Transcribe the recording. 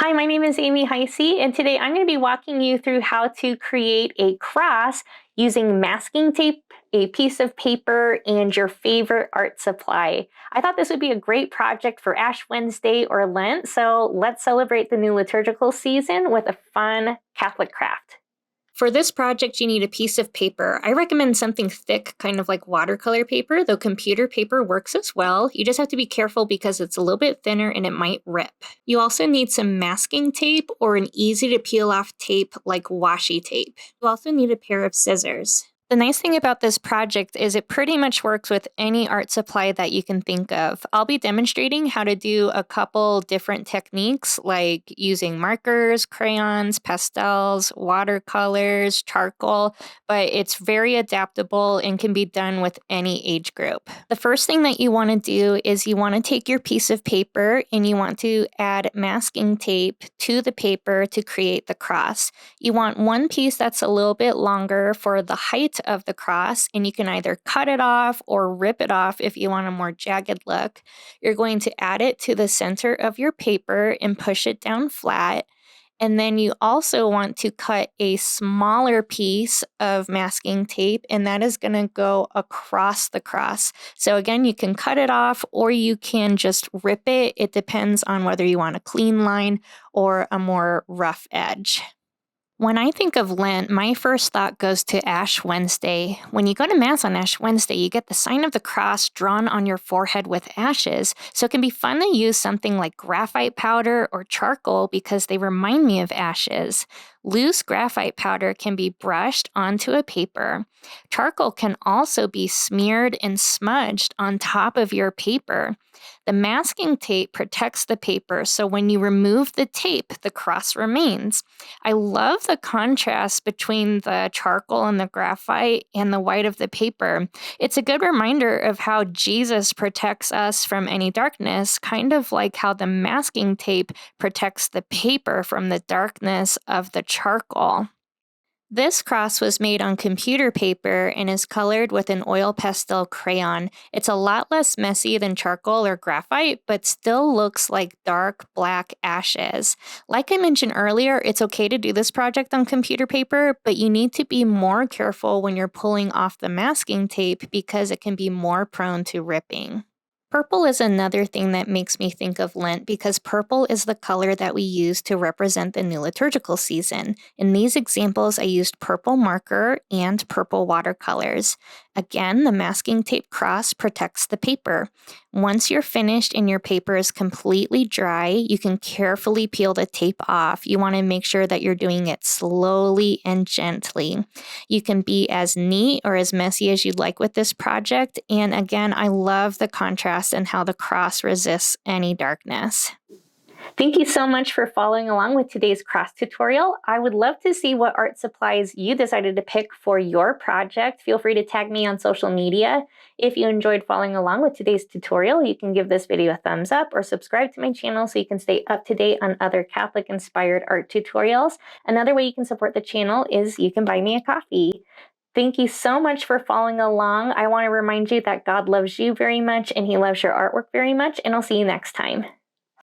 Hi, my name is Amy Heyse, and today I'm going to be walking you through how to create a cross using masking tape, a piece of paper, and your favorite art supply. I thought this would be a great project for Ash Wednesday or Lent, so let's celebrate the new liturgical season with a fun Catholic craft. For this project, you need a piece of paper. I recommend something thick, kind of like watercolor paper, though computer paper works as well. You just have to be careful because it's a little bit thinner and it might rip. You also need some masking tape or an easy to peel off tape like washi tape. You also need a pair of scissors. The nice thing about this project is it pretty much works with any art supply that you can think of. I'll be demonstrating how to do a couple different techniques like using markers, crayons, pastels, watercolors, charcoal, but it's very adaptable and can be done with any age group. The first thing that you want to do is you want to take your piece of paper and you want to add masking tape to the paper to create the cross. You want one piece that's a little bit longer for the height of the cross, and you can either cut it off or rip it off if you want a more jagged look. You're going to add it to the center of your paper and push it down flat. And then you also want to cut a smaller piece of masking tape, and that is going to go across the cross. So again, you can cut it off or you can just rip it. It depends on whether you want a clean line or a more rough edge. When I think of Lent, my first thought goes to Ash Wednesday. When you go to Mass on Ash Wednesday, you get the sign of the cross drawn on your forehead with ashes, so it can be fun to use something like graphite powder or charcoal because they remind me of ashes. Loose graphite powder can be brushed onto a paper. Charcoal can also be smeared and smudged on top of your paper. The masking tape protects the paper, so when you remove the tape, the cross remains. I love the contrast between the charcoal and the graphite and the white of the paper. It's a good reminder of how Jesus protects us from any darkness, kind of like how the masking tape protects the paper from the darkness of the charcoal. This cross was made on computer paper and is colored with an oil pastel crayon. It's a lot less messy than charcoal or graphite, but still looks like dark black ashes. Like I mentioned earlier, it's okay to do this project on computer paper, but you need to be more careful when you're pulling off the masking tape because it can be more prone to ripping. Purple is another thing that makes me think of Lent because purple is the color that we use to represent the new liturgical season. In these examples, I used purple marker and purple watercolors. Again, the masking tape cross protects the paper. Once you're finished and your paper is completely dry, you can carefully peel the tape off. You want to make sure that you're doing it slowly and gently. You can be as neat or as messy as you'd like with this project. And again, I love the contrast and how the cross resists any darkness. Thank you so much for following along with today's cross tutorial. I would love to see what art supplies you decided to pick for your project. Feel free to tag me on social media. If you enjoyed following along with today's tutorial, you can give this video a thumbs up or subscribe to my channel so you can stay up to date on other Catholic-inspired art tutorials. Another way you can support the channel is you can buy me a coffee. Thank you so much for following along. I want to remind you that God loves you very much and He loves your artwork very much, and I'll see you next time.